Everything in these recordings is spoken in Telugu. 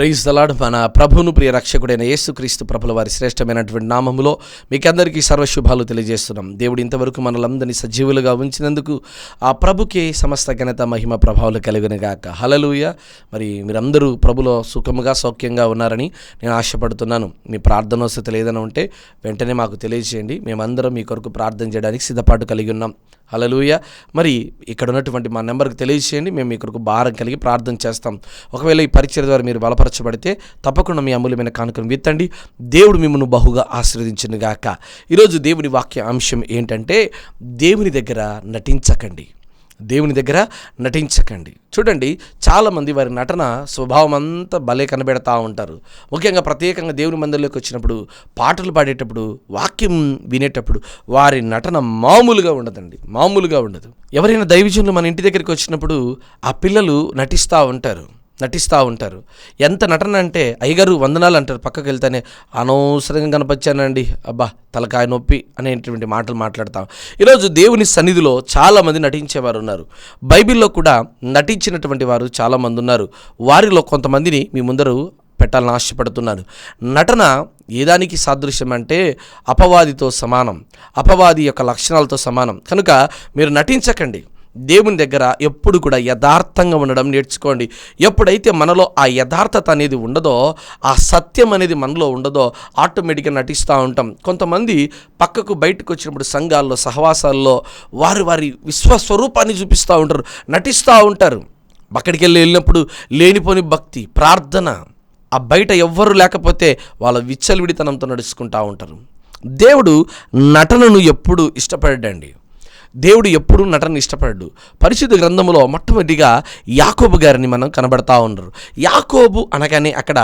Praise the lord. మన ప్రభువును ప్రియ రక్షకుడైన యేసుక్రీస్తు ప్రభుల వారి శ్రేష్టమైనటువంటి నామములో మీకందరికీ సర్వశుభాలు తెలియజేస్తున్నాం. దేవుడు ఇంతవరకు మనలందరినీ సజీవులుగా ఉంచినందుకు ఆ ప్రభుకే సమస్త ఘనత మహిమ ప్రభావాలు కలుగునుగాక. హల్లెలూయా. మరి మీరందరూ ప్రభులో సుఖముగా సౌఖ్యంగా ఉన్నారని నేను ఆశపడుతున్నాను. మీ ప్రార్థన వసతి ఏదైనా ఉంటే వెంటనే మాకు తెలియజేయండి. మేమందరం మీ కొరకు ప్రార్థన చేయడానికి సిద్ధపాటు కలిగి ఉన్నాం. హల్లెలూయా. మరి ఇక్కడ ఉన్నటువంటి మా నెంబర్కి తెలియజేయండి. మేము మీ కొరకు భారం కలిగి ప్రార్థన చేస్తాం. ఒకవేళ ఈ పరిచర్య ద్వారా మీరు బలపరచబడితే తప్పకుండా మీ అమూల్యమైన కానుకను విత్తండి. దేవుడు మిమ్మల్ని బహుగా ఆశీర్వదించును గాక. ఈరోజు దేవుని వాక్య అంశం ఏంటంటే, దేవుని దగ్గర నటించకండి. దేవుని దగ్గర నటించకండి. చూడండి, చాలామంది వారి నటన స్వభావం అంతా భలే కనబెడతా ఉంటారు. ముఖ్యంగా ప్రత్యేకంగా దేవుని మందిరంలోకి వచ్చినప్పుడు, పాటలు పాడేటప్పుడు, వాక్యం వినేటప్పుడు వారి నటన మామూలుగా ఉండదండి, మామూలుగా ఉండదు. ఎవరైనా దైవజనులు మన ఇంటి దగ్గరికి వచ్చినప్పుడు ఆ పిల్లలు నటిస్తూ ఉంటారు. ఎంత నటన అంటే, అయ్యగారు వందనాలు అంటారు. పక్కకి వెళ్తానే అనవసరంగా కనపచ్చానండి, అబ్బా తలకాయ నొప్పి అనేటువంటి మాటలు మాట్లాడతాం. ఈరోజు దేవుని సన్నిధిలో చాలామంది నటించేవారు ఉన్నారు. బైబిల్లో కూడా నటించినటువంటి వారు చాలామంది ఉన్నారు. వారిలో కొంతమందిని మీ ముందరు పెట్టాలని ఆశపడుతున్నాను. నటన ఏదానికి సాదృశ్యం అంటే అపవాదితో సమానం, అపవాది యొక్క లక్షణాలతో సమానం. కనుక మీరు నటించకండి. దేవుని దగ్గర ఎప్పుడు కూడా యథార్థంగా ఉండడం నేర్చుకోండి. ఎప్పుడైతే మనలో ఆ యథార్థత అనేది ఉండదో, ఆ సత్యం అనేది మనలో ఉండదో, ఆటోమేటిక్గా నటిస్తూ ఉంటాం. కొంతమంది పక్కకు బయటకు వచ్చినప్పుడు సంఘాల్లో, సహవాసాల్లో వారి విశ్వస్వరూపాన్ని చూపిస్తూ ఉంటారు, నటిస్తూ ఉంటారు. అక్కడికి వెళ్ళినప్పుడు లేనిపోని భక్తి, ప్రార్థన, ఆ బయట ఎవ్వరు లేకపోతే వాళ్ళ విచ్చలవిడితనంతో నడుచుకుంటూ ఉంటారు. దేవుడు నటనను ఎప్పుడు ఇష్టపడండి. దేవుడు ఎప్పుడూ నటన ఇష్టపడ్డు. పరిశుద్ధ గ్రంథంలో మొట్టమొదటిగా యాకోబు గారిని మనం కనబడతా ఉన్నారు. యాకోబు అనగానే అక్కడ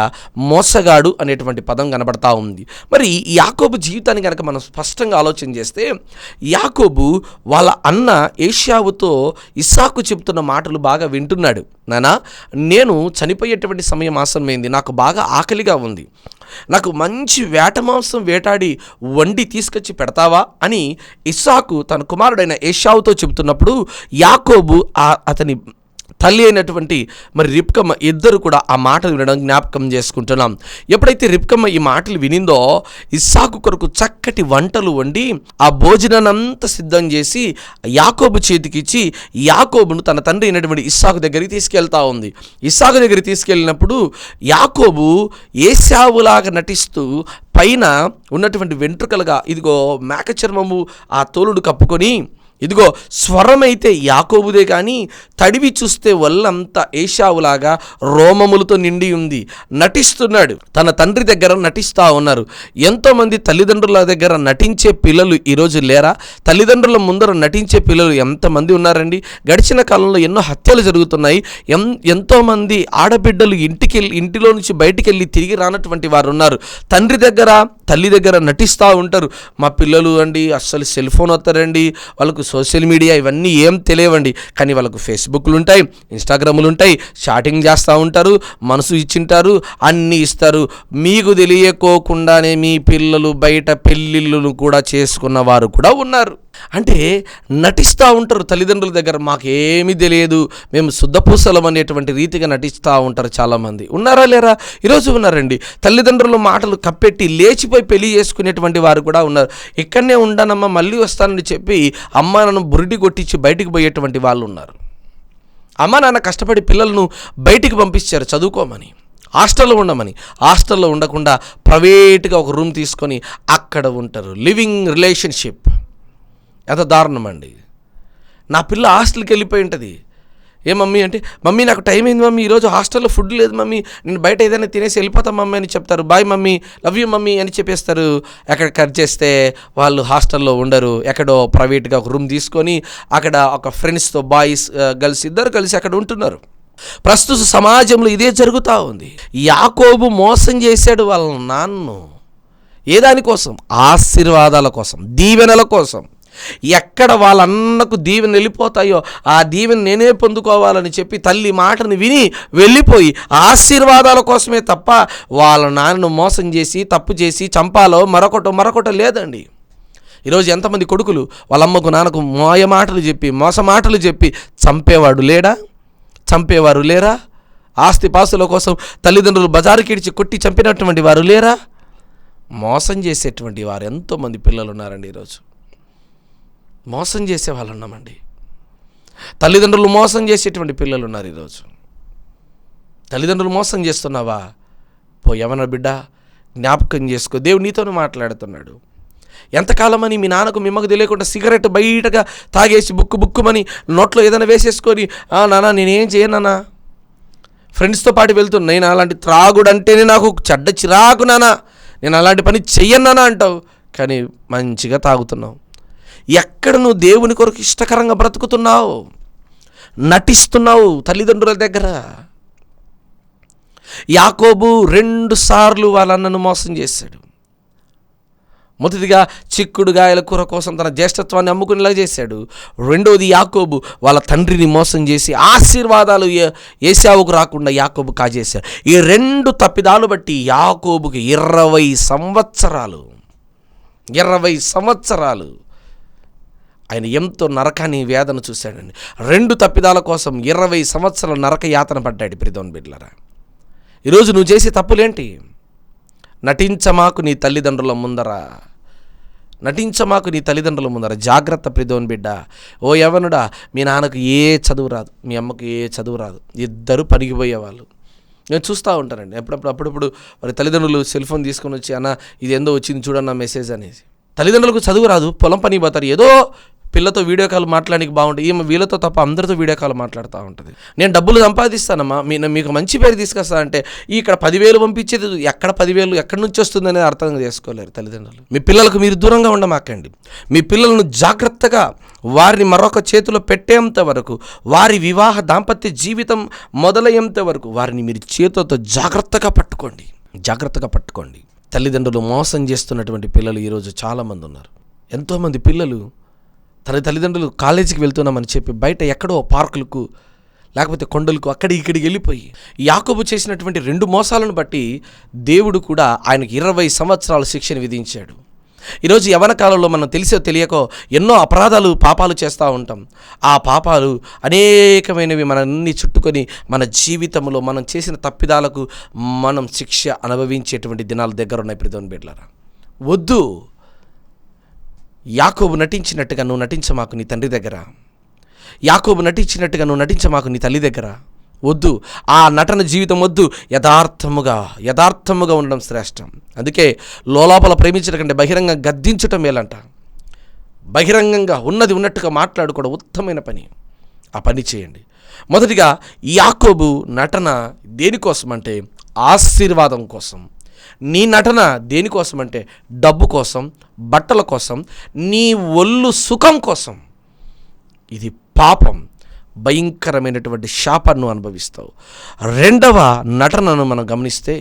మోసగాడు అనేటువంటి పదం కనబడతా ఉంది. మరి యాకోబు జీవితాన్ని కనుక మనం స్పష్టంగా ఆలోచన చేస్తే, యాకోబు వాళ్ళ అన్న ఏశావుతో ఇస్సాకు చెప్తున్న మాటలు బాగా వింటున్నాడు. నానా, నేను చనిపోయేటువంటి సమయం ఆసన్నమైంది, నాకు బాగా ఆకలిగా ఉంది, నాకు మంచి వేట మాంసం వేటాడి వండి తీసుకొచ్చి పెడతావా అని ఇస్సాకు తన కుమారుడైన ఏశావుతో చెబుతున్నప్పుడు, యాకోబు అతని తల్లి అయినటువంటి మరి రిబ్కమ్మ ఇద్దరు కూడా ఆ మాటలు వినడం జ్ఞాపకం చేసుకుంటున్నాం. ఎప్పుడైతే రిబ్కమ్మ ఈ మాటలు వినిందో, ఇస్సాకు కొరకు చక్కటి వంటలు వండి ఆ భోజనాన్నంతా సిద్ధం చేసి యాకోబు చేతికిచ్చి, యాకోబును తన తండ్రి అయినటువంటి ఇస్సాకు దగ్గరికి తీసుకెళ్తా ఉంది. ఇస్సాకు దగ్గరికి తీసుకెళ్ళినప్పుడు యాకోబు ఏశావులాగా నటిస్తూ పైన ఉన్నటువంటి వెంట్రుకలుగా ఇదిగో మేక చర్మము ఆ తోలుడు కప్పుకొని, ఇదిగో స్వరమైతే యాకోబుదే కానీ తడివి చూస్తే వల్లంతా ఏశావులాగా రోమములతో నిండి ఉంది. నటిస్తున్నాడు. తన తండ్రి దగ్గర నటిస్తూ ఉన్నారు. ఎంతోమంది తల్లిదండ్రుల దగ్గర నటించే పిల్లలు ఈరోజు లేరా? తల్లిదండ్రుల ముందర నటించే పిల్లలు ఎంతమంది ఉన్నారండి? గడిచిన కాలంలో ఎన్నో హత్యలు జరుగుతున్నాయి. ఎంతోమంది ఆడబిడ్డలు ఇంటిలో నుంచి బయటికి వెళ్ళి తిరిగి రానటువంటి వారు ఉన్నారు. తండ్రి దగ్గర, తల్లి దగ్గర నటిస్తూ ఉంటారు. మా పిల్లలు అండి అస్సలు సెల్ ఫోన్ వస్తారండి, వాళ్ళకు సోషల్ మీడియా ఇవన్నీ ఏం తెలియవండి, కానీ వాళ్ళకు ఫేస్బుక్లు ఉంటాయి, ఇన్స్టాగ్రాములు ఉంటాయి, చాటింగ్ చేస్తూ ఉంటారు, మనసు ఇచ్చింటారు, అన్నీ ఇస్తారు. మీకు తెలియకోకుండానే మీ పిల్లలు బయట పెళ్ళిళ్ళు కూడా చేసుకున్న వారు కూడా ఉన్నారు. అంటే నటిస్తూ ఉంటారు తల్లిదండ్రుల దగ్గర. మాకేమీ తెలియదు, మేము శుద్ధపూసలం అనేటువంటి రీతిగా నటిస్తూ ఉంటారు. చాలామంది ఉన్నారా లేరా? ఈరోజు ఉన్నారండి. తల్లిదండ్రుల మాటలు కప్పెట్టి లేచిపోయి పెళ్లి చేసుకునేటువంటి వారు కూడా ఉన్నారు. ఇక్కడనే ఉండానమ్మా మళ్ళీ వస్తానని చెప్పి అమ్మ నాన్న బురిడి కొట్టించి బయటికి పోయేటువంటి వాళ్ళు ఉన్నారు. అమ్మ నాన్న కష్టపడి పిల్లలను బయటికి పంపించారు చదువుకోమని, హాస్టల్లో ఉండమని. హాస్టల్లో ఉండకుండా ప్రైవేట్గా ఒక రూమ్ తీసుకొని అక్కడ ఉంటారు. లివింగ్ రిలేషన్షిప్ ఎంత దారుణం అండి. నా పిల్ల హాస్టల్కి వెళ్ళిపోయి ఉంటుంది. ఏ మమ్మీ అంటే, మమ్మీ నాకు టైం అయింది మమ్మీ, ఈరోజు హాస్టల్లో ఫుడ్ లేదు మమ్మీ, నేను బయట ఏదైనా తినేసి వెళ్ళిపోతాం మమ్మీ అని చెప్తారు. Bye mummy, love you mummy అని చెప్పేస్తారు. ఎక్కడ కట్ చేస్తే వాళ్ళు హాస్టల్లో ఉండరు, ఎక్కడో ప్రైవేట్గా ఒక రూమ్ తీసుకొని అక్కడ ఒక ఫ్రెండ్స్తో బాయ్స్ గర్ల్స్ ఇద్దరు కలిసి అక్కడ ఉంటున్నారు. ప్రస్తుత సమాజంలో ఇదే జరుగుతూ ఉంది. యాకోబు మోసం చేశాడు వాళ్ళ నాన్ను. ఏ దానికోసం? ఆశీర్వాదాల కోసం, దీవెనల కోసం. ఎక్కడ వాళ్ళ అన్నకు దీవెన వెళ్ళిపోతాయో ఆ దీవెన నేనే పొందుకోవాలని చెప్పి తల్లి మాటను విని వెళ్ళిపోయి ఆశీర్వాదాల కోసమే తప్ప వాళ్ళ నాన్నను మోసం చేసి, తప్పు చేసి చంపాలో మరొకటో లేదండి. ఈరోజు ఎంతమంది కొడుకులు వాళ్ళ అమ్మకు నాన్నకు మోసమాటలు చెప్పి చంపేవారు లేరా? ఆస్తిపాస్తుల కోసం తల్లిదండ్రులు బజారుకి ఇడిచి కొట్టి చంపినటువంటి వారు లేరా? మోసం చేసేటువంటి వారు ఎంతోమంది పిల్లలు ఉన్నారండి. ఈరోజు మోసం చేసే వాళ్ళు ఉన్నామండి. తల్లిదండ్రులు మోసం చేసేటువంటి పిల్లలు ఉన్నారు. ఈరోజు తల్లిదండ్రులు మోసం చేస్తున్నావా? యవన బిడ్డ, జ్ఞాపకం చేసుకో, దేవుడు నీతోనే మాట్లాడుతున్నాడు. ఎంతకాలమని మీ నాన్నకు మిమ్మకు తెలియకుండా సిగరెట్ బయటగా తాగేసి బుక్కుమని నోట్లో ఏదైనా వేసేసుకొని, నాన్న నేనేం చేయనన్నా, ఫ్రెండ్స్తో పాటు వెళ్తున్నా, నేను అలాంటి త్రాగుడు అంటేనే నాకు చెడ్డ చిరాకు నాన్న, నేను అలాంటి పని చెయ్యన్నానా అంటావు. కానీ మంచిగా తాగుతున్నావు. ఎక్కడ నువ్వు దేవుని కొరకు ఇష్టకరంగా బ్రతుకుతున్నావు? నటిస్తున్నావు తల్లిదండ్రుల దగ్గర. యాకోబు 2 సార్లు వాళ్ళ అన్నను మోసం చేశాడు. మొదటిగా చిక్కుడుగాయల కూర కోసం తన జ్యేష్ఠత్వాన్ని అమ్ముకునేలా చేశాడు. రెండోది యాకోబు వాళ్ళ తండ్రిని మోసం చేసి ఆశీర్వాదాలు ఏశావుకు రాకుండా యాకోబు కాజేశాడు. ఈ 2 తప్పిదాలు బట్టి యాకోబుకి 20 సంవత్సరాలు ఆయన ఎంతో నరకాన్ని వేదన చూశాడండి. 2 తప్పిదాల కోసం 20 సంవత్సరాల నరక యాతన పడ్డాడు. ప్రియమైన బిడ్డలారా, ఈరోజు నువ్వు చేసే తప్పులేంటి? నటించమాకు నీ తల్లిదండ్రుల ముందర. జాగ్రత్త ప్రియమైన బిడ్డ. ఓ యవనుడా, మీ నాన్నకు ఏ చదువు రాదు, మీ అమ్మకు ఏ చదువు రాదు, ఇద్దరు పనికిపోయేవాళ్ళు. నేను చూస్తూ ఉంటానండి అప్పుడప్పుడు వారి తల్లిదండ్రులు సెల్ ఫోన్ తీసుకొని వచ్చి, అన్న ఇది ఏందో వచ్చింది చూడన్న మెసేజ్ అనేది. తల్లిదండ్రులకు చదువు రాదు, పొలం పని పోతారు, ఏదో పిల్లతో వీడియో కాల్ మాట్లాడానికి బాగుంటుంది. ఈమె వీళ్ళతో తప్ప అందరితో వీడియో కాల్ మాట్లాడుతూ ఉంటుంది. నేను డబ్బులు సంపాదిస్తానమ్మా, మీకు మంచి పేరు తీసుకొస్తా అంటే ఇక్కడ 10,000 పంపించేది ఎక్కడ 10,000 ఎక్కడి నుంచి వస్తుందనేది అర్థం చేసుకోలేరు తల్లిదండ్రులు. మీ పిల్లలకు మీరు దూరంగా ఉండమాకండి. మీ పిల్లలను జాగ్రత్తగా వారిని మరొక చేతిలో పెట్టేంత వరకు, వారి వివాహ దాంపత్య జీవితం మొదలయ్యేంత వరకు వారిని మీరు చేతులతో జాగ్రత్తగా పట్టుకోండి. తల్లిదండ్రులు మోసం చేస్తున్నటువంటి పిల్లలు ఈరోజు చాలామంది ఉన్నారు. ఎంతోమంది పిల్లలు తల్లిదండ్రులు కాలేజీకి వెళ్తున్నామని చెప్పి బయట ఎక్కడో పార్కులకు లేకపోతే కొండలకు ఇక్కడికి వెళ్ళిపోయి, యాకోబు చేసినటువంటి 2 మోసాలను బట్టి దేవుడు కూడా ఆయనకి 20 సంవత్సరాల శిక్షను విధించాడు. ఈరోజు యవ్వన కాలంలో మనం తెలిసో తెలియకో ఎన్నో పాపాలు చేస్తూ ఉంటాం. ఆ పాపాలు అనేకమైనవి మనల్ని చుట్టుకొని మన జీవితంలో మనం చేసిన తప్పిదాలకు మనం శిక్ష అనుభవించేటువంటి దినాలు దగ్గర ఉన్నాయి. ప్రియమైన బిడ్డలారా, వద్దు. యాకోబు నటించినట్టుగా నువ్వు నటించమాకు నీ తండ్రి దగ్గర. యాకోబు నటించినట్టుగా నువ్వు నటించమాకు నీ తల్లి దగ్గర. వద్దు, ఆ నటన జీవితం వద్దు. యథార్థముగా ఉండడం శ్రేష్టం. అందుకే లోలోపల ప్రేమించడం కంటే బహిరంగంగా గద్దించటం మేలంట. బహిరంగంగా ఉన్నది ఉన్నట్టుగా మాట్లాడుకోవడం ఉత్తమమైన పని. ఆ పని చేయండి. మొదటిగా యాకోబు నటన దేనికోసం అంటే ఆశీర్వాదం కోసం. నీ నటన దేనికోసం అంటే డబ్బు కోసం, బట్టల కోసం, నీ ఒళ్ళు సుఖం కోసం. ఇది పాపం. భయంకరమైనటువంటి శాపాన్ని అనుభవిస్తావు. రెండవ నటనను మనం గమనిస్తే,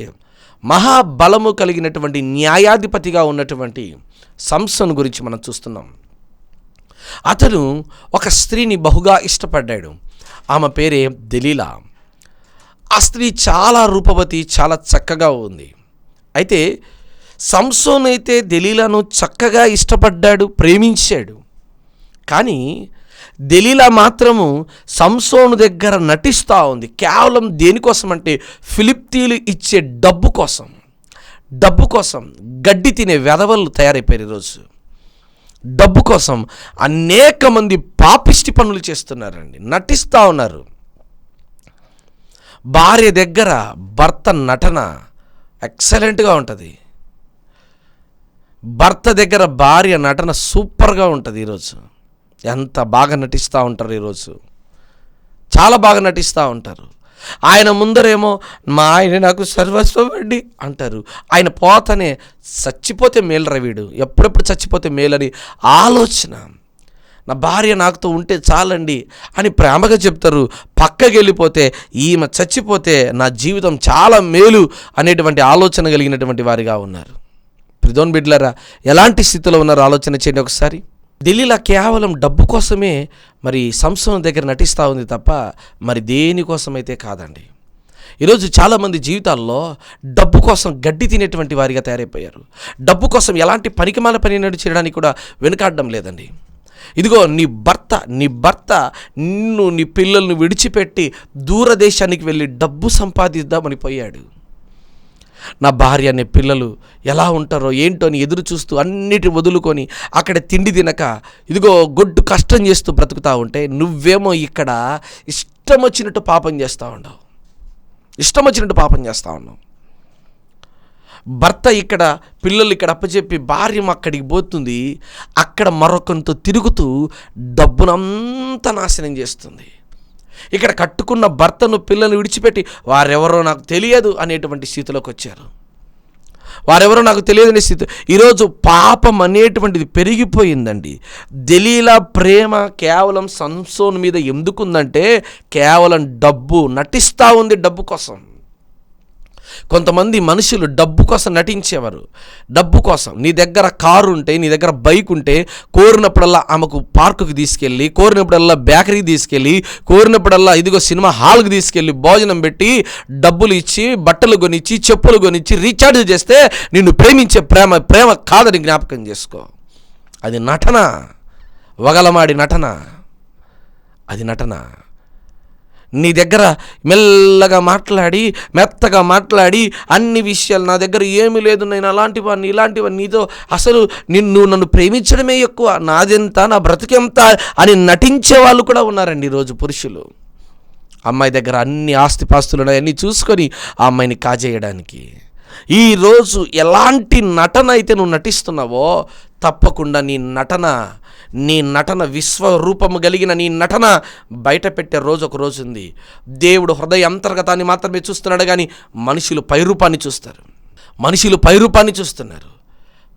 మహాబలము కలిగినటువంటి న్యాయాధిపతిగా ఉన్నటువంటి సంసోను గురించి మనం చూస్తున్నాం. అతను ఒక స్త్రీని బహుగా ఇష్టపడ్డాడు. ఆమె పేరే దెలీలా. ఆ స్త్రీ చాలా రూపవతి, చాలా చక్కగా ఉంది. అయితే సంసోను అయితే దెలీలాను చక్కగా ఇష్టపడ్డాడు, ప్రేమించాడు. కానీ దెలీలా మాత్రము సంసోను దగ్గర నటిస్తూ ఉంది. కేవలం దేనికోసం అంటే ఫిలిష్తీయులు ఇచ్చే డబ్బు కోసం గడ్డి తినే వెధవలు తయారైపోయారు. ఈరోజు డబ్బు కోసం అనేక మంది పాపిష్టి పనులు చేస్తున్నారండి, నటిస్తూ ఉన్నారు. భార్య దగ్గర భర్త నటన ఎక్సలెంట్గా ఉంటుంది. భర్త దగ్గర భార్య నటన సూపర్గా ఉంటుంది. ఈరోజు ఎంత బాగా నటిస్తూ ఉంటారు. ఈరోజు చాలా బాగా నటిస్తూ ఉంటారు. ఆయన ముందరేమో మా ఆయన నాకు సర్వస్వం అండి అంటారు. ఆయన పోతనే చచ్చిపోతే మేలురా వీడు, ఎప్పుడెప్పుడు చచ్చిపోతే మేలని ఆలోచన. నా భార్య నాకుతో ఉంటే చాలండి అని ప్రేమగా చెప్తారు. పక్కకి వెళ్ళిపోతే ఈమె చచ్చిపోతే నా జీవితం చాలా మేలు అనేటువంటి ఆలోచన కలిగినటువంటి వారిగా ఉన్నారు. ప్రియమైన బిడ్డలారా, ఎలాంటి స్థితిలో ఉన్నారో ఆలోచన చేయండి ఒకసారి. దెలీలా కేవలం డబ్బు కోసమే మరి సంసోను దగ్గర నటిస్తూ ఉంది తప్ప మరి దేనికోసమైతే కాదండి. ఈరోజు చాలామంది జీవితాల్లో డబ్బు కోసం గడ్డి తినేటువంటి వారిగా తయారైపోయారు. డబ్బు కోసం ఎలాంటి పనికిమాల పని చేయడానికి కూడా వెనుకాడడం లేదండి. ఇదిగో నీ భర్త నిన్ను నీ పిల్లల్ని విడిచిపెట్టి దూరదేశానికి వెళ్ళి డబ్బు సంపాదిద్దామని పోయాడు. నా భార్య అనే పిల్లలు ఎలా ఉంటారో ఏంటో అని ఎదురు చూస్తూ అన్నిటి వదులుకొని అక్కడ తిండి తినక ఇదిగో గొడ్డు కష్టం చేస్తూ బ్రతుకుతూ ఉంటే నువ్వేమో ఇక్కడ ఇష్టం వచ్చినట్టు పాపం చేస్తూ ఉన్నావు. భర్త ఇక్కడ, పిల్లలు ఇక్కడ అప్పచెప్పి భార్య అక్కడికి పోతుంది, అక్కడ మరొకరితో తిరుగుతూ డబ్బునంతా నాశనం చేస్తుంది. ఇక్కడ కట్టుకున్న భర్తను పిల్లల్ని విడిచిపెట్టి వారెవరో నాకు తెలియదు అనేటువంటి స్థితిలోకి వచ్చారు. ఈరోజు పాపం అనేటువంటిది పెరిగిపోయిందండి. దెలీలా ప్రేమ కేవలం సంసోను మీద ఎందుకుందంటే కేవలం డబ్బు, నటిస్తూ ఉంది డబ్బు కోసం. కొంతమంది మనుషులు డబ్బు కోసం నటించేవారు. డబ్బు కోసం నీ దగ్గర కారు ఉంటే, నీ దగ్గర బైక్ ఉంటే కోరినప్పుడల్లా ఆమెకు పార్కుకి తీసుకెళ్ళి, కోరినప్పుడల్లా బేకరీకి తీసుకెళ్ళి, కోరినప్పుడల్లా ఇదిగో సినిమా హాల్కి తీసుకెళ్ళి భోజనం పెట్టి డబ్బులు ఇచ్చి, బట్టలు కొనిచ్చి, చెప్పులు కొనిచ్చి రీఛార్జ్ చేస్తే నిన్ను ప్రేమించే ప్రేమ కాదని జ్ఞాపకం చేసుకో. అది నటన, వగలమాడి నటన, అది నటన. నీ దగ్గర మెల్లగా మాట్లాడి, మెత్తగా మాట్లాడి, అన్ని విషయాలు నా దగ్గర ఏమీ లేదు, నేను అలాంటివాడిని ఇలాంటివాడిని, నీతో అసలు నన్ను ప్రేమించడమే ఎక్కువ, నాదెంత, నా బ్రతికెంత అని నటించే వాళ్ళు కూడా ఉన్నారండి ఈరోజు పురుషులు. అమ్మాయి దగ్గర అన్ని ఆస్తిపాస్తులు ఉన్నాయన్నీ చూసుకొని ఆ అమ్మాయిని కాజేయడానికి. ఈరోజు ఎలాంటి నటన అయితే నువ్వు నటిస్తున్నావో తప్పకుండా నీ నటన విశ్వరూపము కలిగిన నీ నటన బయట పెట్టే రోజు ఒక రోజు ఉంది. దేవుడు హృదయ అంతర్గతాన్ని మాత్రమే చూస్తున్నాడు కానీ మనుషులు పైరూపాన్ని చూస్తున్నారు.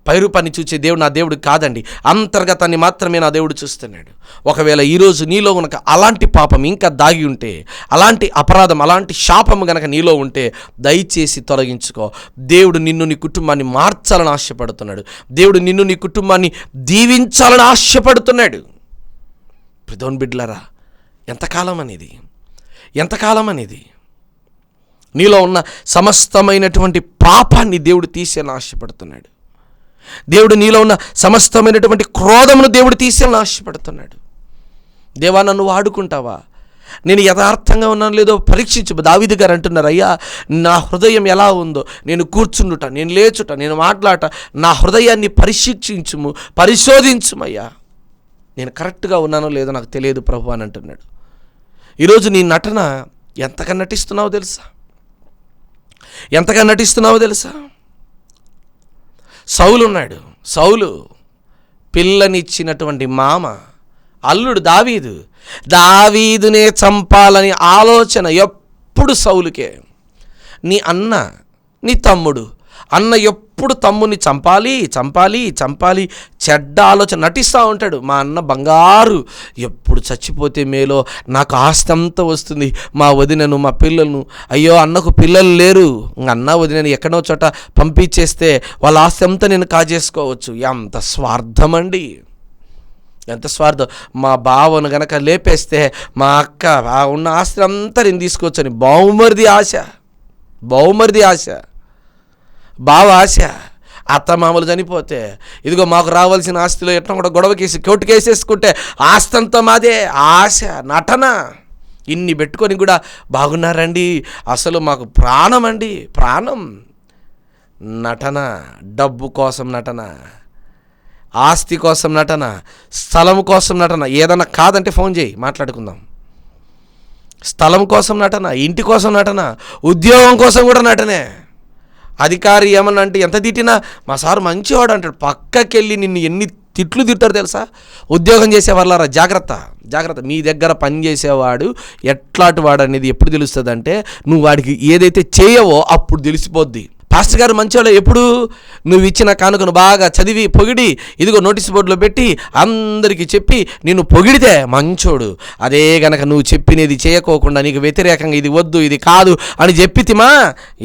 పైరూపాన్ని చూసే దేవుడు నా దేవుడు కాదండి, అంతర్గతాన్ని మాత్రమే నా దేవుడు చూస్తున్నాడు. ఒకవేళ ఈరోజు నీలో గనక అలాంటి పాపం ఇంకా దాగి ఉంటే, అలాంటి అపరాధం, అలాంటి శాపము గనక నీలో ఉంటే దయచేసి తొలగించుకో. దేవుడు నిన్ను, నీ కుటుంబాన్ని మార్చాలని ఆశపడుతున్నాడు. దేవుడు నిన్ను, నీ కుటుంబాన్ని దీవించాలని ఆశపడుతున్నాడు. ప్రిదోన్ బిడ్డలారా, ఎంతకాలం అనేది నీలో ఉన్న సమస్తమైనటువంటి పాపాన్ని దేవుడు తీసేయాలని ఆశపడుతున్నాడు. దేవుడు నీలో ఉన్న సమస్తమైనటువంటి క్రోధమును దేవుడు తీసేయాలని ఆశపడుతున్నాడు. దేవా, నన్ను వాడుకుంటావా? నేను యథార్థంగా ఉన్నాను లేదో పరీక్షించు. దావీదు గారు అంటున్నారు, అయ్యా నా హృదయం ఎలా ఉందో, నేను కూర్చుండుట, నేను లేచుట, నేను మాట్లాడట, నా హృదయాన్ని పరిశోధించుమయ్యా, నేను కరెక్ట్గా ఉన్నానో లేదో నాకు తెలియదు ప్రభు అని అంటున్నాడు. ఈరోజు నీ నటన ఎంతగా నటిస్తున్నావో తెలుసా? సౌలు ఉన్నాడు. సౌలు పిల్లనిచ్చినటువంటి మామ, అల్లుడు దావీదునే చంపాలని ఆలోచన ఎప్పుడు సౌలుకే. నీ అన్న, నీ తమ్ముడు, అన్న ఎప్పుడు తమ్ముని చంపాలి చెడ్డ ఆలోచన నటిస్తూ ఉంటాడు. మా అన్న బంగారు, ఎప్పుడు చచ్చిపోతే మేలో, నాకు ఆస్తి అంతా వస్తుంది, మా వదినను, మా పిల్లలను, అయ్యో అన్నకు పిల్లలు లేరు, అన్న వదినని ఎక్కడో చోట పంపించేస్తే వాళ్ళ ఆస్తి అంతా నేను కాజేసుకోవచ్చు. ఎంత స్వార్థం అండి, ఎంత స్వార్థం. మా బావను గనక లేపేస్తే మా అక్క ఉన్న ఆస్తి అంతా నేను తీసుకోవచ్చని బహుమరిది ఆశ, బావ ఆశ. అత్తమామలు చనిపోతే ఇదిగో మాకు రావాల్సిన ఆస్తిలో ఎట్లా కూడా గొడవకేసి కోర్టుకేసేసుకుంటే ఆస్తి అంతా మాదే. ఆశ, నటన, ఇన్ని పెట్టుకొని కూడా బాగున్నారండి, అసలు మాకు ప్రాణం అండి, ప్రాణం. నటన, డబ్బు కోసం నటన, ఆస్తి కోసం నటన, స్థలం కోసం నటన. ఏదన్నా కాదంటే ఫోన్ చేయి, మాట్లాడుకుందాం. స్థలం కోసం నటన, ఇంటి కోసం నటన, ఉద్యోగం కోసం కూడా నటనే. అధికారి ఏమన్నా అంటే ఎంత తిట్టినా మా సారు మంచివాడు అంటాడు, పక్కకెళ్ళి నిన్ను ఎన్ని తిట్లు తిట్టారు తెలుసా? ఉద్యోగం చేసేవాళ్ళారా, జాగ్రత్త. మీ దగ్గర పని చేసేవాడు ఎట్లాంటి వాడు అనేది ఎప్పుడు తెలుస్తుంది అంటే, నువ్వు వాడికి ఏదైతే చేయవో అప్పుడు తెలిసిపోద్ది. పాస్టర్ గారు మంచివాళ్ళు ఎప్పుడు? నువ్వు ఇచ్చిన కానుకను బాగా చదివి పొగిడి, ఇదిగో నోటీస్ బోర్డులో పెట్టి అందరికీ చెప్పి నిన్ను పొగిడితే మంచోడు. అదే గనక నువ్వు చెప్పినది చేయకోకుండా నీకు వ్యతిరేకంగా ఇది వద్దు, ఇది కాదు అని చెప్పితిమా,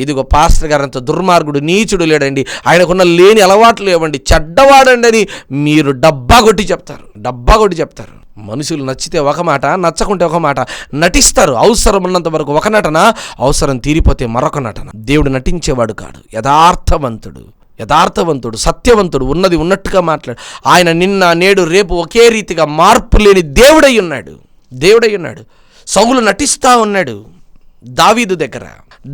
ఇదిగో పాస్టర్ గారు అంత దుర్మార్గుడు, నీచుడు లేడండి, ఆయనకున్న లేని అలవాట్లు లేవండి, చెడ్డవాడండి అని మీరు డబ్బా కొట్టి చెప్తారు. మనుషులు నచ్చితే ఒక మాట, నచ్చకుంటే ఒక మాట నటిస్తారు. అవసరం ఉన్నంత వరకు ఒక నటన, అవసరం తీరిపోతే మరొక నటన. దేవుడు నటించేవాడు కాడు, యథార్థవంతుడు. యథార్థవంతుడు, సత్యవంతుడు, ఉన్నది ఉన్నట్టుగా మాట్లాడు. ఆయన నిన్న నేడు రేపు ఒకే రీతిగా మార్పు లేని దేవుడై ఉన్నాడు. సౌలు నటిస్తూ ఉన్నాడు దావీదు దగ్గర.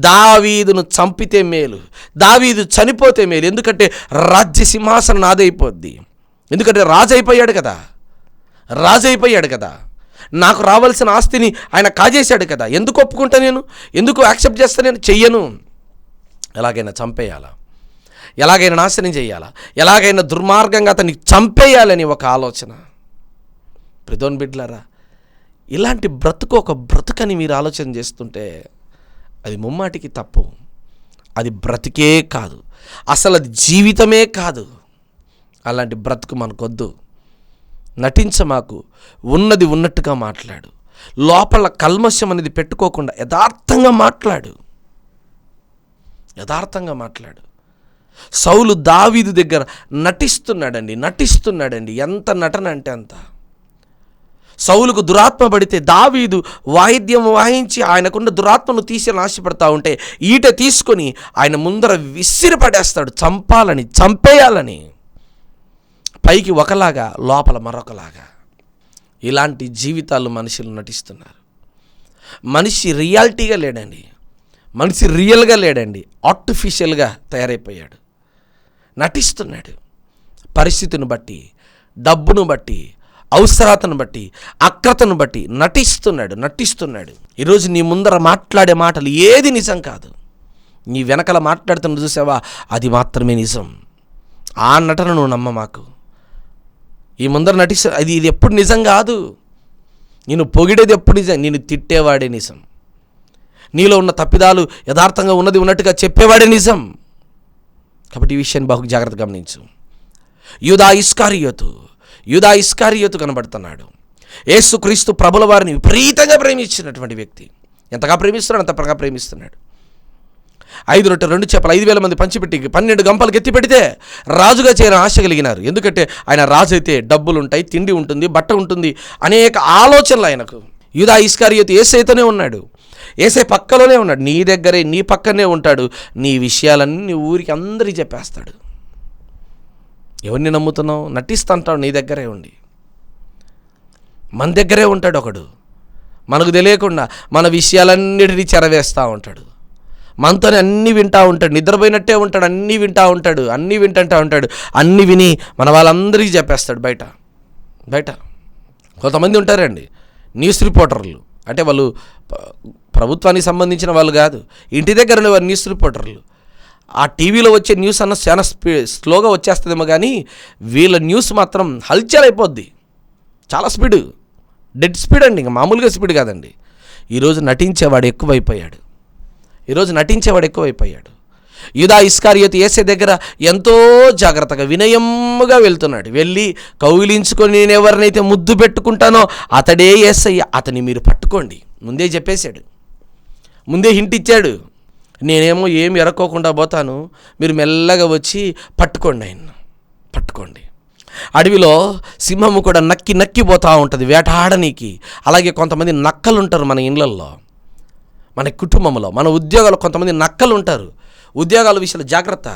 దావీదును చంపితే మేలు, దావీదు చనిపోతే మేలు. ఎందుకంటే రాజ్య సింహాసనం నాదైపోద్ది. ఎందుకంటే రాజు అయిపోయాడు కదా. నాకు రావాల్సిన ఆస్తిని ఆయన కాజేశాడు కదా. ఎందుకు ఒప్పుకుంటా నేను? ఎందుకు యాక్సెప్ట్ చేస్తా నేను? చెయ్యను. ఎలాగైనా చంపేయాలా, ఎలాగైనా నాశనం చేయాలా, ఎలాగైనా దుర్మార్గంగా అతన్ని చంపేయాలని ఒక ఆలోచన. ప్రిదోన్ బిడ్డలారా, ఇలాంటి బ్రతుకు ఒక బ్రతుకని మీరు ఆలోచన చేస్తుంటే అది ముమ్మాటికి తప్పు. అది బ్రతికే కాదు, అసలు అది జీవితమే కాదు. అలాంటి బ్రతుకు మనకొద్దు. నటించమాకు, ఉన్నది ఉన్నట్టుగా మాట్లాడు. లోపల కల్మషం అనేది పెట్టుకోకుండా యథార్థంగా మాట్లాడు. సౌలు దావీదు దగ్గర నటిస్తున్నాడండి. ఎంత నటన అంటే అంత. సౌలుకు దురాత్మ పడితే దావీదు వాయిద్యం వాయించి ఆయనకున్న దురాత్మను తీసి ఆశపడతా ఉంటే ఈట తీసుకొని ఆయన ముందర విసిరి పడేస్తాడు, చంపేయాలని. పైకి ఒకలాగా, లోపల మరొకలాగా. ఇలాంటి జీవితాలు మనుషులు నటిస్తున్నారు. మనిషి రియాలిటీగా లేడండి, మనిషి రియల్గా లేడండి, ఆర్టిఫిషియల్గా తయారైపోయాడు. నటిస్తున్నాడు. పరిస్థితిని బట్టి, డబ్బును బట్టి, అవసరతను బట్టి, అక్రతను బట్టి నటిస్తున్నాడు. ఈరోజు నీ ముందర మాట్లాడే మాటలు ఏది నిజం కాదు. నీ వెనకల మాట్లాడుతున్న చూసావా, అది మాత్రమే నిజం. ఆ నటన నువ్వు నమ్మమాకు. ఈ ముందర ఇది ఎప్పుడు నిజం కాదు. నేను పొగిడేది ఎప్పుడు నిజం? నేను తిట్టేవాడే నిజం. నీలో ఉన్న తప్పిదాలు యథార్థంగా ఉన్నది ఉన్నట్టుగా చెప్పేవాడే నిజం. కాబట్టి ఈ విషయాన్ని బహు జాగ్రత్తగా గమనించు. యూదా ఇస్కారియోతు కనబడుతున్నాడు. యేసుక్రీస్తు ప్రభుల వారిని విపరీతంగా ప్రేమించినటువంటి వ్యక్తి. ఎంతగా ప్రేమిస్తున్నాడు, అంతగా ప్రేమిస్తున్నాడు. 5 రొట్టెలు 2 చేపలు 5,000 మంది పంచిపెట్టి 12 గంపలు ఎత్తి పెడితే రాజుగా చేరిన ఆశ కలిగినారు. ఎందుకంటే ఆయన రాజు అయితే డబ్బులుంటాయి, తిండి ఉంటుంది, బట్ట ఉంటుంది, అనేక ఆలోచనలు ఆయనకు. యూదా ఇస్కారియోతు యేసయ్యతోనే ఉన్నాడు, యేసయ్య పక్కలోనే ఉన్నాడు, నీ దగ్గరే, నీ పక్కనే ఉంటాడు. నీ విషయాలన్నీ ఊరికి అందరికీ చెప్పేస్తాడు. ఎవరిని నమ్ముతున్నావు? నటిస్తుంటాడు నీ దగ్గరే ఉండి. మన దగ్గరే ఉంటాడు ఒకడు, మనకు తెలియకుండా మన విషయాలన్నిటినీ చెరవేస్తూ ఉంటాడు. మనతోనే అన్నీ వింటూ ఉంటాడు, నిద్రపోయినట్టే ఉంటాడు, అన్నీ వింటూ ఉంటాడు, అన్నీ విని మన వాళ్ళందరికీ చెప్పేస్తాడు. బయట కొంతమంది ఉంటారండి న్యూస్ రిపోర్టర్లు. అంటే వాళ్ళు ప్రభుత్వానికి సంబంధించిన వాళ్ళు కాదు, ఇంటి దగ్గర ఉండేవారు న్యూస్ రిపోర్టర్లు. ఆ టీవీలో వచ్చే న్యూస్ అన్న చాలా స్లోగా వచ్చేస్తుందేమో కానీ వీళ్ళ న్యూస్ మాత్రం హల్చల్ అయిపోద్ది. చాలా స్పీడ్, డెడ్ స్పీడ్ అండి, ఇంకా మామూలుగా స్పీడ్ కాదండి. ఈరోజు నటించేవాడు ఎక్కువైపోయాడు. యూదా ఇస్కారియోతు యేసయ్య దగ్గర ఎంతో జాగ్రత్తగా వినయముగా వెళ్తున్నాడు. వెళ్ళి కౌగిలించుకొని నేను ఎవరినైతే ముద్దు పెట్టుకుంటానో అతడే యేసయ్య, అతని మీరు పట్టుకోండి. ముందే చెప్పేశాడు, ముందే హింట్ ఇచ్చాడు. నేనేమో ఏమి ఎరక్కోకుండా పోతాను, మీరు మెల్లగా వచ్చి పట్టుకోండి. అడవిలో సింహము కూడా నక్కి పోతూ ఉంటుంది వేటాడనీకి. అలాగే కొంతమంది నక్కలు ఉంటారు మన ఇళ్ళల్లో, మన కుటుంబంలో, మన ఉద్యోగాలు కొంతమంది నక్కలు ఉంటారు. ఉద్యోగాల విషయంలో జాగ్రత్త.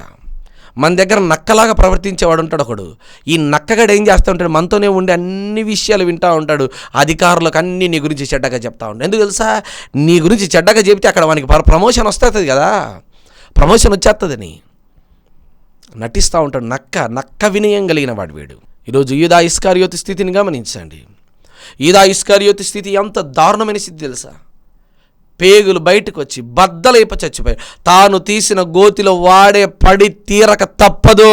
మన దగ్గర నక్కలాగా ప్రవర్తించేవాడు ఉంటాడు ఒకడు. ఈ నక్కగాడు ఏం చేస్తూ ఉంటాడు, మనతోనే ఉండి అన్ని విషయాలు వింటూ ఉంటాడు. అధికారులకు అన్నీ నీ గురించి చెడ్డగా చెప్తా ఉంటాడు. ఎందుకు తెలుసా? నీ గురించి చెడ్డగా చెబితే అక్కడ వానికి ప్రమోషన్ వస్తుంది కదా, ప్రమోషన్ వచ్చేస్తుందని నటిస్తూ ఉంటాడు. నక్క వినయం కలిగిన వాడు వీడు. ఈరోజు యూదా ఇస్కారియోతు స్థితిని గమనించండి. యూదా ఇస్కారియోతు స్థితి ఎంత దారుణమైన స్థితి తెలుసా? పేగులు బయటకు వచ్చి బద్దలైప చచ్చిపోయాడు. తాను తీసిన గోతిలో వాడే పడి తీరక తప్పదు.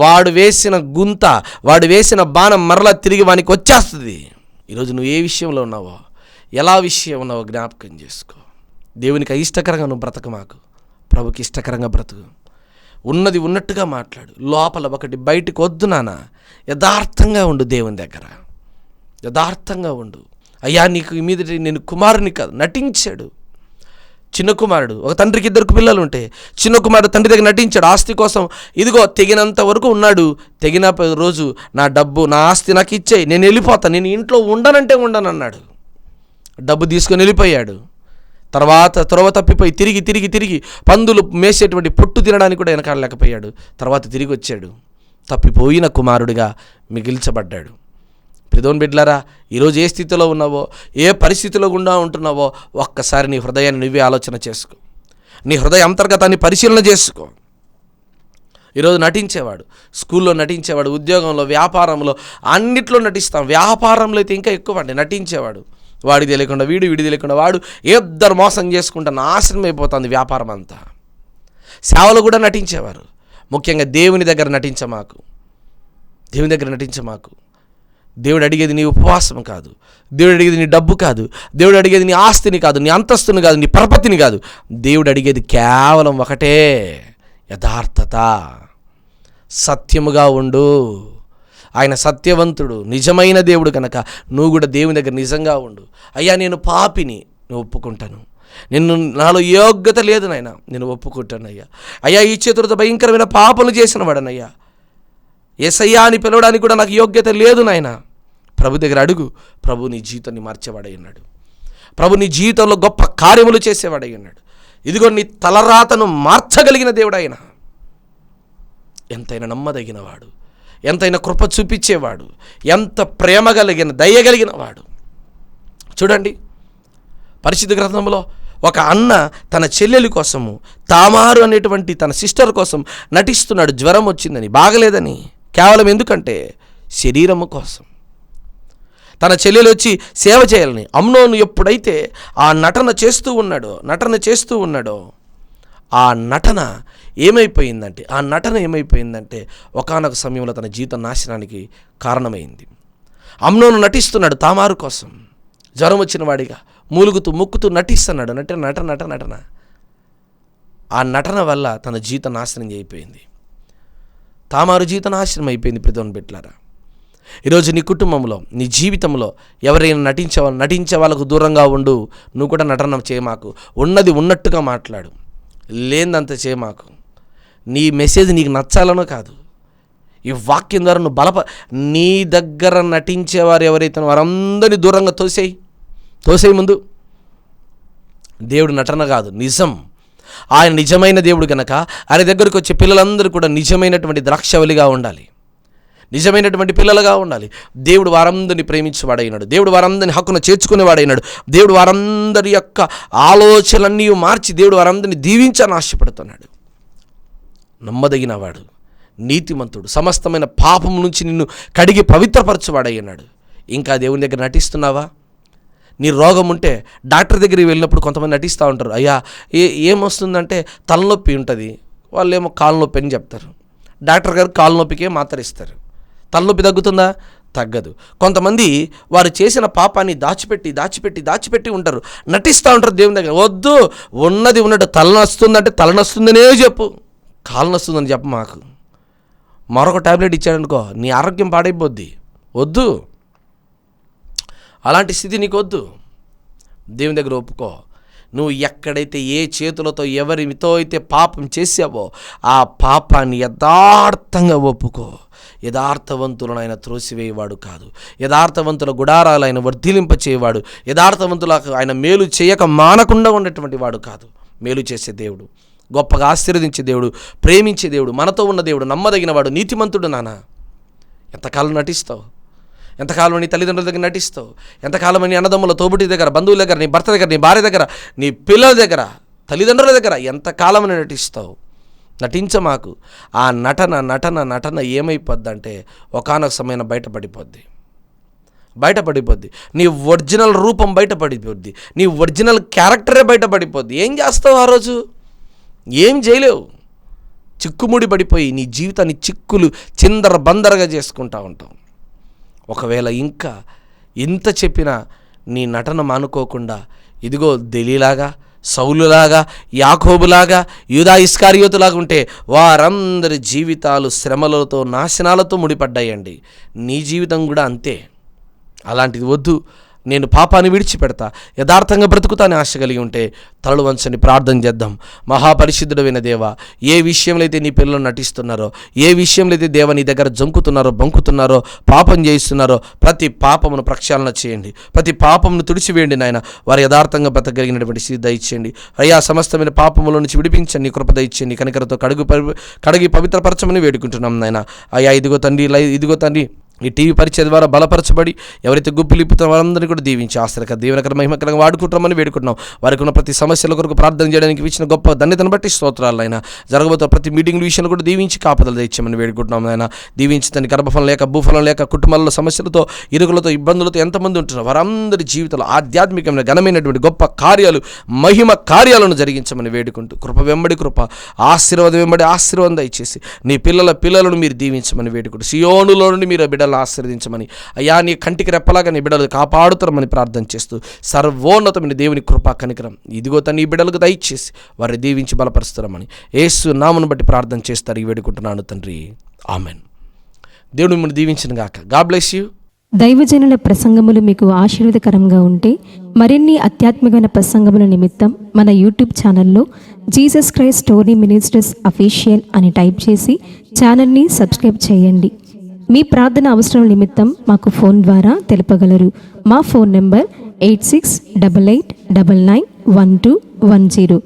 వాడు వేసిన గుంత, వాడు వేసిన బాణం మరలా తిరిగి వానికి వచ్చేస్తుంది. ఈరోజు నువ్వు ఏ విషయంలో ఉన్నావో, ఎలా విషయం ఉన్నావో జ్ఞాపకం చేసుకో. దేవునికి అయిష్టకరంగా నువ్వు బ్రతకమాకు, ప్రభుకి ఇష్టకరంగా బ్రతుకు. ఉన్నది ఉన్నట్టుగా మాట్లాడు. లోపల ఒకటి బయటకు వద్దు నాన్న. యథార్థంగా ఉండు, దేవుని దగ్గర యథార్థంగా ఉండు. అయ్యా నీకు మీదట నేను కుమారుని కాదు. నటించాడు చిన్న కుమారుడు. ఒక తండ్రికి 2 పిల్లలు ఉంటే చిన్న కుమారుడు తండ్రి దగ్గర నటించాడు. ఆస్తి కోసం ఇదిగో తెగినంత వరకు ఉన్నాడు. తెగిన రోజు నా డబ్బు, నా ఆస్తి నాకు ఇచ్చేయి, నేను వెళ్ళిపోతాను, నేను ఇంట్లో ఉండనంటే ఉండనన్నాడు. డబ్బు తీసుకొని వెళ్ళిపోయాడు. త్రోవ తప్పిపోయి తిరిగి పందులు మేసేటువంటి పొట్టు తినడానికి కూడా వెనకాడలేకపోయాడు. తర్వాత తిరిగి వచ్చాడు, తప్పిపోయిన కుమారుడిగా మిగిల్చబడ్డాడు. ప్రియమైన బిడ్డలారా, ఈరోజు ఏ స్థితిలో ఉన్నావో, ఏ పరిస్థితిలో గుండా ఉంటున్నావో ఒక్కసారి నీ హృదయాన్ని నువ్వే ఆలోచన చేసుకో. నీ హృదయ అంతర్గతాన్ని పరిశీలన చేసుకో. ఈరోజు నటించేవాడు, స్కూల్లో నటించేవాడు, ఉద్యోగంలో, వ్యాపారంలో అన్నిట్లో నటిస్తాం. వ్యాపారంలో అయితే ఇంకా ఎక్కువ అండి నటించేవాడు. వాడికి తెలియకుండా వీడికి తెలియకుండా వాడు, ఇద్దరు మోసం చేసుకుంటా నాశనం అయిపోతుంది వ్యాపారం అంతా. సేవలు కూడా నటించేవారు. ముఖ్యంగా దేవుని దగ్గర నటించమాకు. దేవుడు అడిగేది నీ ఉపవాసం కాదు, దేవుడు అడిగేది నీ డబ్బు కాదు, దేవుడు అడిగేది నీ ఆస్తిని కాదు, నీ అంతస్తుని కాదు, నీ పరపతిని కాదు. దేవుడు అడిగేది కేవలం ఒకటే, యథార్థత. సత్యముగా ఉండు. ఆయన సత్యవంతుడు, నిజమైన దేవుడు కనుక నువ్వు కూడా దేవుని దగ్గర నిజంగా ఉండు. అయ్యా నేను పాపిని, నేను ఒప్పుకుంటాను. నాలో యోగ్యత లేదు నాయన, నేను ఒప్పుకుంటాను అయ్యా. అయ్యా ఈ చేతులతో భయంకరమైన పాపలు చేసిన వాడనయ్యా. యేసయ్యా అని పిలవడానికి కూడా నాకు యోగ్యత లేదు నాయన. ప్రభు దగ్గర అడుగు. ప్రభు నీ జీవితాన్ని మార్చేవాడై ఉన్నాడు. ప్రభు నీ జీవితంలో గొప్ప కార్యములు చేసేవాడై ఉన్నాడు. ఇదిగో నీ తలరాతను మార్చగలిగిన దేవుడు ఆయన. ఎంతైనా నమ్మదగినవాడు, ఎంతైనా కృప చూపించేవాడు, ఎంత ప్రేమ కలిగిన దయగలిగిన వాడు. చూడండి, పరిశుద్ధ గ్రంథంలో ఒక అన్న తన చెల్లెలి కోసము, తామారు అనేటువంటి తన సిస్టర్ కోసం నటిస్తున్నాడు. జ్వరం వచ్చిందని, బాగలేదని, కేవలం ఎందుకంటే శరీరము కోసం. తన చెల్లెలు వచ్చి సేవ చేయాలని అమ్నోను ఎప్పుడైతే ఆ నటన చేస్తూ ఉన్నాడో ఆ నటన ఏమైపోయిందంటే ఒకానొక సమయంలో తన జీవిత నాశనానికి కారణమైంది. అమ్నోను నటిస్తున్నాడు తామారు కోసం, జ్వరం వచ్చిన వాడిగా మూలుగుతూ ముక్కుతూ నటిస్తున్నాడు. నటన ఆ నటన వల్ల తన జీవిత నాశనం అయిపోయింది. తామారు జీవిత నాశనం అయిపోయింది. ప్రియమైన బిడ్డలారా, ఈరోజు నీ కుటుంబంలో, నీ జీవితంలో ఎవరైనా నటించే వాళ్ళకు దూరంగా ఉండు. నువ్వు కూడా నటన చేయమాకు. ఉన్నది ఉన్నట్టుగా మాట్లాడు, లేదంత చేయమాకు. నీ మెసేజ్ నీకు నచ్చాలనో కాదు, ఈ వాక్యం ద్వారా నువ్వు నీ దగ్గర నటించేవారు ఎవరైతే వారందరినీ దూరంగా తోసేయి ముందు. దేవుడు నటన కాదు, నిజం. ఆయన నిజమైన దేవుడు కనుక ఆయన దగ్గరికి వచ్చే పిల్లలందరూ కూడా నిజమైనటువంటి ద్రాక్షవల్లిగా ఉండాలి, నిజమైనటువంటి పిల్లలుగా ఉండాలి. దేవుడు వారందరినీ ప్రేమించేవాడైనాడు. దేవుడు వారందరినీ హక్కున చేర్చుకునేవాడైనాడు. దేవుడు వారందరి యొక్క ఆలోచనలన్నీ మార్చి దేవుడు వారందరినీ దీవించాలని ఆశపడుతున్నాడు. నమ్మదగినవాడు, నీతిమంతుడు, సమస్తమైన పాపం నుంచి నిన్ను కడిగి పవిత్రపరచువాడయ్యన్నాడు. ఇంకా దేవుని దగ్గర నటిస్తున్నావా? నీ రోగం ఉంటే డాక్టర్ దగ్గరికి వెళ్ళినప్పుడు కొంతమంది నటిస్తూ ఉంటారు. అయ్యా ఏమొస్తుందంటే తలనొప్పి ఉంటుంది, వాళ్ళు ఏమో కాలు నొప్పి అని చెప్తారు. డాక్టర్ గారు కాలు నొప్పికే మాత్ర ఇస్తారు. తలనొప్పి తగ్గుతుందా? తగ్గదు. కొంతమంది వారు చేసిన పాపాన్ని దాచిపెట్టి ఉంటారు, నటిస్తూ ఉంటారు దేవుని దగ్గర. వద్దు, ఉన్నది ఉన్నట్టు తలనొస్తుందంటే తలనొస్తుందనే చెప్పు, కాలు నొస్తుందని చెప్పు. మాకు మరొక టాబ్లెట్ ఇచ్చాడనుకో నీ ఆరోగ్యం పాడైపోద్ది. వద్దు, అలాంటి స్థితి నీకు వద్దు. దేవుని దగ్గర ఒప్పుకో. నువ్వు ఎక్కడైతే ఏ చేతులతో ఎవరితో అయితే పాపం చేసావో ఆ పాపాన్ని యథార్థంగా ఒప్పుకో. యథార్థవంతులను ఆయన త్రోసివేయవాడు కాదు, యథార్థవంతుల గుడారాలు ఆయన వర్ధిలింపచేయవాడు, యథార్థవంతులకు ఆయన మేలు చేయక మానకుండా ఉన్నటువంటి వాడు కాదు. మేలు చేసే దేవుడు, గొప్పగా ఆశీర్వదించే దేవుడు, ప్రేమించే దేవుడు, మనతో ఉన్న దేవుడు, నమ్మదగిన వాడు, నీతిమంతుడు. నాన్న, ఎంతకాలం నటిస్తావు? ఎంతకాలం నీ తల్లిదండ్రుల దగ్గర నటిస్తావు? ఎంతకాలం నీ అన్నదమ్ముల, తోబుటి దగ్గర, బంధువుల దగ్గర, నీ భర్త దగ్గర, నీ భార్య దగ్గర, నీ పిల్లల దగ్గర, తల్లిదండ్రుల దగ్గర ఎంతకాలం నటిస్తావు? నటించమాకు. ఆ నటన ఏమైపోద్దంటే ఒకానొక సమయం బయటపడిపోద్ది. నీ ఒరిజినల్ రూపం బయటపడిపోద్ది, నీ ఒరిజినల్ క్యారెక్టరే బయటపడిపోద్ది. ఏం చేస్తావు ఆ రోజు? ఏం చేయలేవు. చిక్కుముడి పడిపోయి నీ జీవితాన్ని చిక్కులు చిందర బందరగా చేసుకుంటూ ఉంటావు. ఒకవేళ ఇంకా ఇంత చెప్పినా నీ నటన మానుకోకుండా ఇదిగో దెలీలాగా, సౌలులాగా, యాకోబులాగా, యూదా ఇస్కారియోతులాగా ఉంటే వారందరి జీవితాలు శ్రమలతో, నాశనాలతో ముడిపడ్డాయండి. నీ జీవితం కూడా అంతే. అలాంటిది వద్దు. నేను పాపాన్ని విడిచిపెడతా, యథార్థంగా బ్రతుకుతాని ఆశ కలిగి ఉంటే తలలు వంచని ప్రార్థన చేద్దాం. మహాపరిశుద్ధుడైన దేవ, ఏ విషయంలో అయితే నీ పిల్లలు నటిస్తున్నారో, ఏ విషయంలో అయితే దేవ నీ దగ్గర జంకుతున్నారో, బంకుతున్నారో, పాపం చేయిస్తున్నారో, ప్రతి పాపమును ప్రక్షాళన చేయండి, ప్రతి పాపమును తుడిచివేయండి నాయన. వారు యథార్థంగా బ్రతకగలిగినటువంటి స్థితి దయచేయండి అయ్యా. సమస్తమైన పాపముల నుంచి విడిపించండి, కృప దయచేయండి, కనికరతో కడిగి పవిత్రపరచమని వేడుకుంటున్నాం నాయన. అయ్యా ఇదిగో తండ్రి ఈ టీవీ పరిచయ ద్వారా బలపరచబడి ఎవరైతే గుప్పిలిప్పుతున్న వారందరినీ కూడా దీవించి ఆశ్రక దీవెనకర మహిమకరంగా వాడుకుంటామని వేడుకుంటున్నాం. వారికి ఉన్న ప్రతి సమస్యల కొరకు ప్రార్థన చేయడానికి ఇచ్చిన గొప్ప ధన్యతను బట్టి స్తోత్రాలు అయినా. జరగబోతున్న ప్రతి మీటింగ్ విషయాలు కూడా దీవించి కాపుదలు తెచ్చామని వేడుకుంటున్నాం ఆయన. దీవించి తన గర్భఫలం లేక భూఫలం లేక కుటుంబాలలో సమస్యలతో, ఇరుకులతో, ఇబ్బందులతో ఎంతమంది ఉంటున్నారు వారందరి జీవితంలో ఆధ్యాత్మికమైన ఘనమైనటువంటి గొప్ప కార్యాలు, మహిమ కార్యాలను జరిగించమని వేడుకుంటూ కృప వెంబడి కృప, ఆశీర్వాదం వెంబడి ఆశీర్వాదం దయచేసి నీ పిల్లలను మీరు దీవించమని వేడుకుంటూ సియోనులో నుండి మీరు బిడ్డలు ఆశీర్వదించమని అయ్యా, నీ కంటికి రెప్పలాగా నీ బిడ్డలు కాపాడుతారమని ప్రార్థన చేస్తూ సర్వోన్నతమైన దేవుని కృపా కనికరం ఇదిగో తన ఈ బిడ్డలకు దయచేసి వారిని దీవించి బలపరుస్తారమని యేసు నామమును బట్టి ప్రార్థన చేస్తారు ఈ వేడుకుంటున్నాను తండ్రి, ఆమెన్. దేవుడు మిమ్మల్ని దీవించును గాక. God bless you. దైవజనుల ప్రసంగములు మీకు ఆశీర్వదకరంగా ఉంటే మరిన్ని ఆధ్యాత్మికమైన ప్రసంగముల నిమిత్తం మన యూట్యూబ్ ఛానల్లో Jesus Christ story ministers official అని టైప్ చేసి ఛానల్ని సబ్స్క్రైబ్ చేయండి. మీ ప్రార్థన అవసరం నిమిత్తం మాకు ఫోన్ ద్వారా తెలుపగలరు. మా ఫోన్ నెంబర్ 8688991210.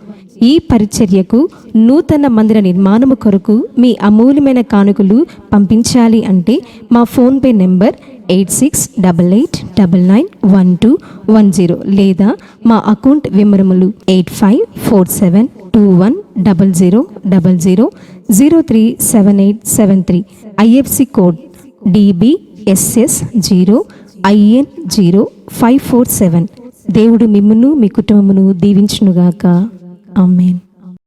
ఈ పరిచర్యకు నూతన మందిర నిర్మాణము కొరకు మీ అమూల్యమైన కానుకలు పంపించాలి అంటే మా ఫోన్పే నెంబర్ 8688991210 లేదా మా అకౌంట్ వివరములు 8547210000037873. IFC code DBSS0IN0547. దేవుడు మిమ్మును మీ కుటుంబమును దీవించునుగాక. ఆమేన్.